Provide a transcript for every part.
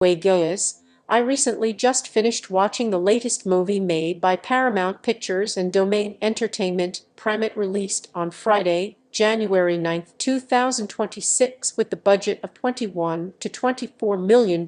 Way goes. I recently just finished watching the latest movie made by Paramount Pictures and Domain Entertainment, Primate, released on Friday, January 9th, 2026, with the budget of $21 to $24 million.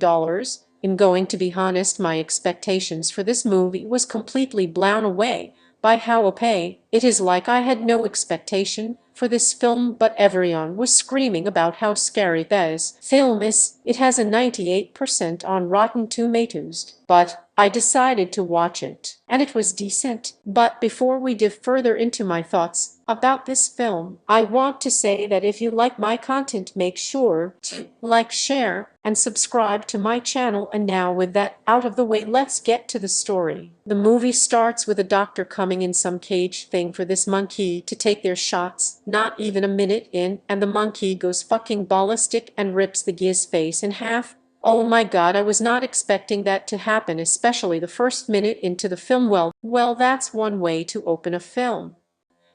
In going to be honest, my expectations for this movie was completely blown away by how opaque it is. Like, I had no expectation for this film, but everyone was screaming about how scary this film is. It has a 98% on Rotten Tomatoes, but I decided to watch it, and it was decent. But before we dive further into my thoughts about this film, I want to say that if you like my content, make sure to like, share, and subscribe to my channel. And now, with that out of the way, let's get to the story. The movie starts with a doctor coming in some cage thing for this monkey to take their shots. Not even a minute in, and the monkey goes fucking ballistic and rips the guy's face in half. Oh my god, I was not expecting that to happen, especially the first minute into the film. Well, that's one way to open a film.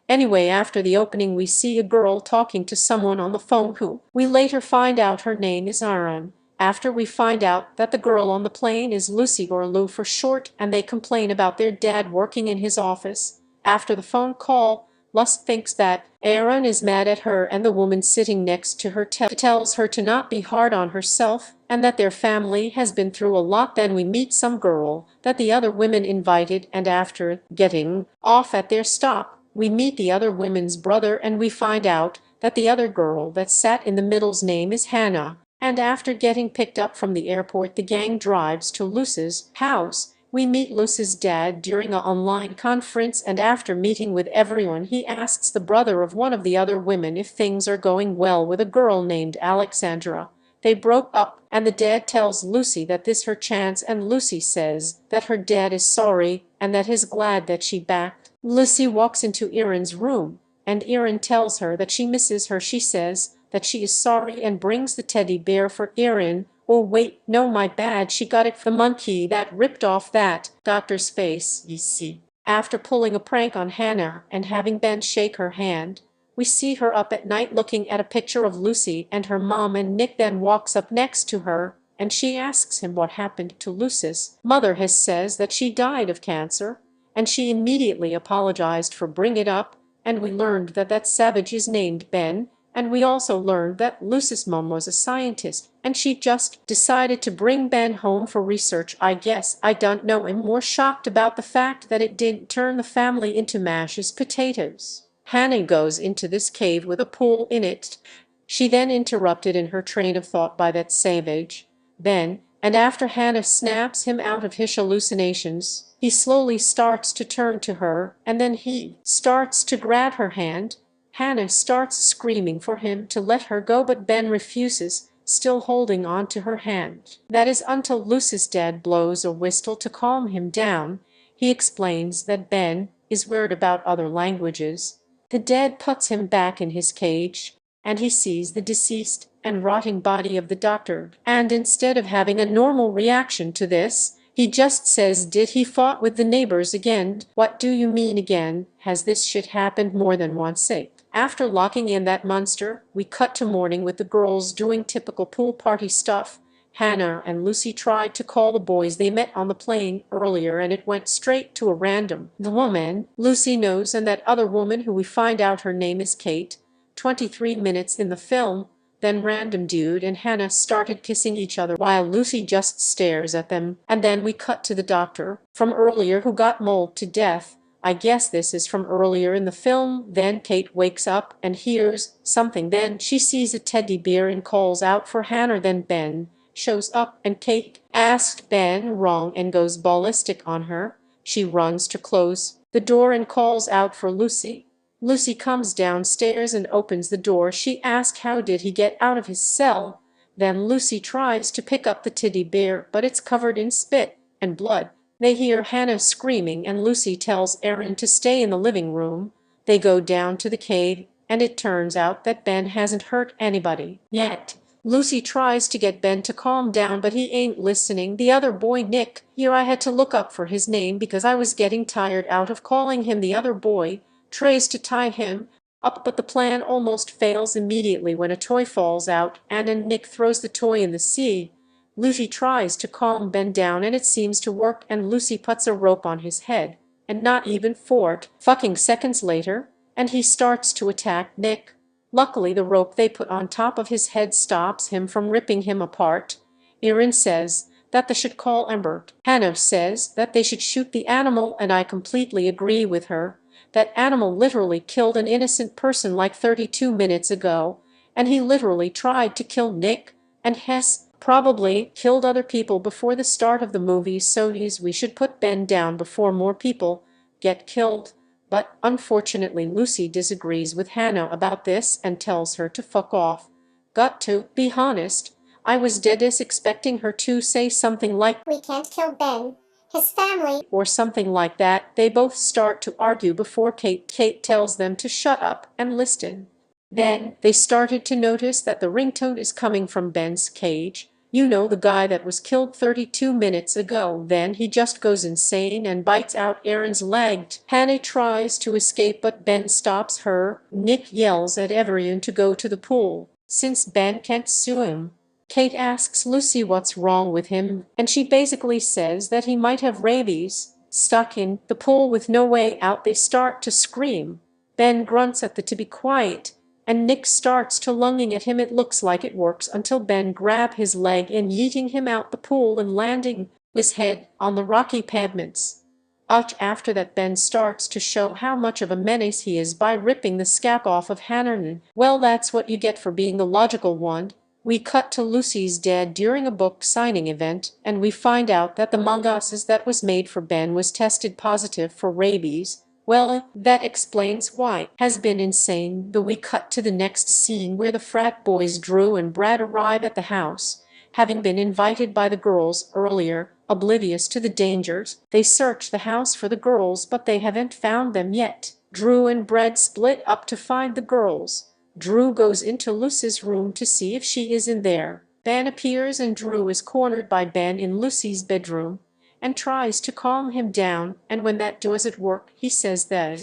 Anyway, after the opening, we see a girl talking to someone on the phone who we later find out her name is Aaron. After we find out that the girl on the plane is Lucy, or Lou for short, and they complain about their dad working in his office. After the phone call, Lus thinks that Aaron is mad at her, and the woman sitting next to her tells her to not be hard on herself and that their family has been through a lot. Then we meet some girl that the other women invited, and after getting off at their stop, we meet the other women's brother, and we find out that the other girl that sat in the middle's name is Hannah. And after getting picked up from the airport, the gang drives to Luce's house. We meet Luce's dad during an online conference, and after meeting with everyone, he asks the brother of one of the other women if things are going well with a girl named Alexandra. They broke up, and the dad tells Lucy that this her chance, and Lucy says that her dad is sorry and that he's glad that she backed. Lucy walks into Erin's room, and Erin tells her that she misses her. She says that she is sorry and brings the teddy bear for Erin. Oh wait, no, my bad, she got it from the monkey that ripped off that doctor's face, you see. After pulling a prank on Hannah and having Ben shake her hand, we see her up at night looking at a picture of Lucy and her mom, and Nick then walks up next to her, and she asks him what happened to Lucy's mother. He says that she died of cancer, and she immediately apologized for bringing it up, and we learned that that savage is named Ben. And we also learned that Lucy's mom was a scientist, and she just decided to bring Ben home for research, I guess. I don't know. I'm more shocked about the fact that it didn't turn the family into mashed potatoes. Hannah goes into this cave with a pool in it. She then interrupted in her train of thought by that savage Ben, and after Hannah snaps him out of his hallucinations, he slowly starts to turn to her, and then he starts to grab her hand. Hannah starts screaming for him to let her go, but Ben refuses, still holding on to her hand. That is until Lucy's dad blows a whistle to calm him down. He explains that Ben is weird about other languages. The dad puts him back in his cage, and he sees the deceased and rotting body of the doctor. And instead of having a normal reaction to this, he just says, "Did he fought with the neighbors again?" What do you mean again? Has this shit happened more than once? After locking in that monster, we cut to morning with the girls doing typical pool party stuff. Hannah and Lucy tried to call the boys they met on the plane earlier, and it went straight to a random woman Lucy knows, and that other woman who we find out her name is Kate. 23 minutes in the film, then random dude and Hannah started kissing each other while Lucy just stares at them. And then we cut to the doctor from earlier who got mauled to death. I guess this is from earlier in the film. Then Kate wakes up and hears something. Then she sees a teddy bear and calls out for Hannah. Then Ben shows up, and Kate asks Ben wrong and goes ballistic on her. She runs to close the door and calls out for Lucy. Lucy comes downstairs and opens the door. She asks how did he get out of his cell. Then Lucy tries to pick up the teddy bear, but it's covered in spit and blood. They hear Hannah screaming, and Lucy tells Erin to stay in the living room. They go down to the cave, and it turns out that Ben hasn't hurt anybody yet. Lucy tries to get Ben to calm down, but he ain't listening. The other boy, Nick, here I had to look up for his name because I was getting tired out of calling him the other boy, tries to tie him up, but the plan almost fails immediately when a toy falls out, and then Nick throws the toy in the sea. Lucy tries to calm Ben down and it seems to work, and Lucy puts a rope on his head, and not even 4 fucking seconds later, and he starts to attack Nick. Luckily the rope they put on top of his head stops him from ripping him apart. Erin says that they should call Amber. Hannah says that they should shoot the animal, and I completely agree with her. That animal literally killed an innocent person like 32 minutes ago, and he literally tried to kill Nick, and Hess probably killed other people before the start of the movie, so we should put Ben down before more people get killed. But unfortunately Lucy disagrees with Hannah about this and tells her to fuck off. Got to be honest, I was dead expecting her to say something like, "We can't kill Ben, his family," or something like that. They both start to argue before Kate tells them to shut up and listen. Then they started to notice that the ringtone is coming from Ben's cage. You know, the guy that was killed 32 minutes ago. Then he just goes insane and bites out Erin's leg. Hannah tries to escape, but Ben stops her. Nick yells at everyone to go to the pool, since Ben can't sue him. Kate asks Lucy what's wrong with him, and she basically says that he might have rabies. Stuck in the pool with no way out, they start to scream. Ben grunts at them to be quiet, and Nick starts to lunging at him. It looks like it works until Ben grabs his leg and yeeting him out the pool and landing his head on the rocky pavements. After that, Ben starts to show how much of a menace he is by ripping the scalp off of Hannah. Well, that's what you get for being the logical one. We cut to Lucy's dead during a book signing event, and we find out that the mongoose that was made for Ben was tested positive for rabies. Well, that explains why has been insane. But we cut to the next scene where the frat boys Drew and Brad arrive at the house, having been invited by the girls earlier. Oblivious to the dangers, they search the house for the girls, but they haven't found them yet. Drew and Brad split up to find the girls. Drew goes into Lucy's room to see if she is in there. Ben appears and Drew is cornered by Ben in Lucy's bedroom and tries to calm him down, and when that doesn't work, he says that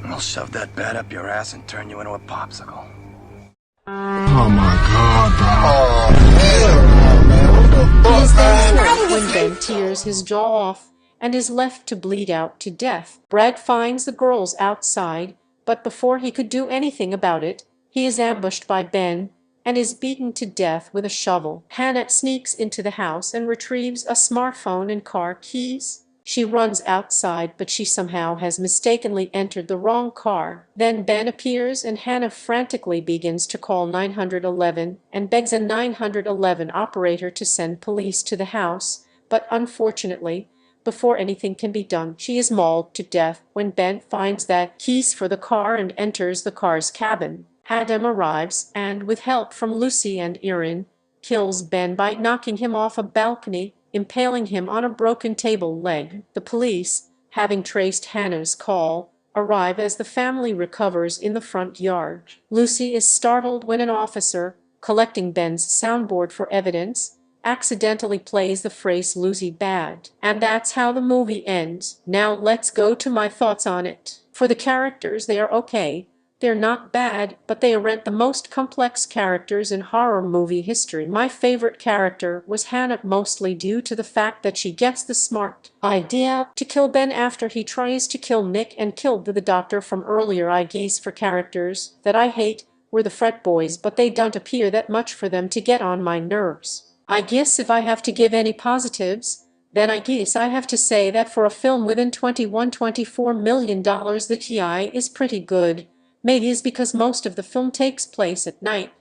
I'll shove that bat up your ass and turn you into a popsicle. Oh my god, bro. He is then hurt when Ben tears his jaw off and is left to bleed out to death. Brad finds the girls outside, but before he could do anything about it, he is ambushed by Ben and is beaten to death with a shovel. Hannah sneaks into the house and retrieves a smartphone and car keys. She runs outside, but she somehow has mistakenly entered the wrong car. Then Ben appears and Hannah frantically begins to call 911 and begs a 911 operator to send police to the house, but unfortunately, before anything can be done, she is mauled to death when Ben finds the keys for the car and enters the car's cabin. Adam arrives and, with help from Lucy and Erin, kills Ben by knocking him off a balcony, impaling him on a broken table leg. The police, having traced Hannah's call, arrive as the family recovers in the front yard. Lucy is startled when an officer, collecting Ben's soundboard for evidence, accidentally plays the phrase "Lucy bad." And that's how the movie ends. Now let's go to my thoughts on it. For the characters, they are okay. They're not bad, but they aren't the most complex characters in horror movie history. My favorite character was Hannah, mostly due to the fact that she gets the smart idea to kill Ben after he tries to kill Nick and killed the doctor from earlier. I guess for characters that I hate were the frat boys, but they don't appear that much for them to get on my nerves. I guess if I have to give any positives, then I guess I have to say that for a film within $24 million, the TI is pretty good. Maybe it's because most of the film takes place at night.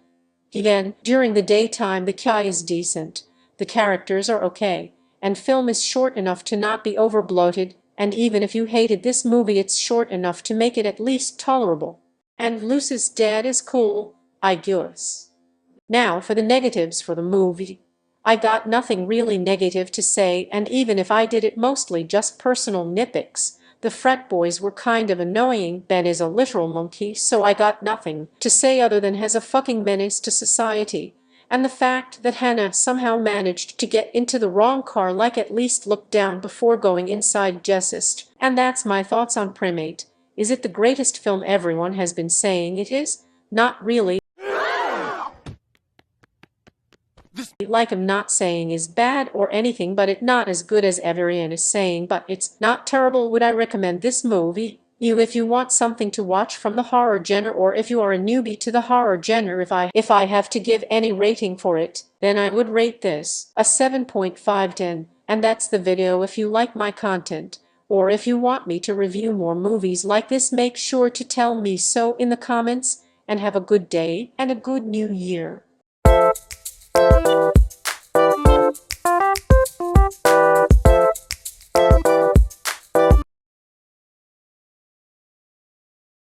Even during the daytime, the TI is decent, the characters are okay, and film is short enough to not be over-bloated, and even if you hated this movie, it's short enough to make it at least tolerable. And Lucy's dad is cool, I guess. Now for the negatives for the movie. I got nothing really negative to say, and even if I did, it mostly just personal nitpicks. The frat boys were kind of annoying. Ben is a literal monkey, so I got nothing to say other than has a fucking menace to society. And the fact that Hannah somehow managed to get into the wrong car, like at least looked down before going inside, just. And that's my thoughts on Primate. Is it the greatest film everyone has been saying it is? Not really. like I'm not saying is bad or anything, but it's not as good as everyone is saying, but it's not terrible. Would I recommend this movie? If you want something to watch from the horror genre, or if you are a newbie to the horror genre, if I have to give any rating for it, then I would rate this a 7.5/10. And that's the video. If you like my content, or if you want me to review more movies like this, make sure to tell me so in the comments, and have a good day and a good new year.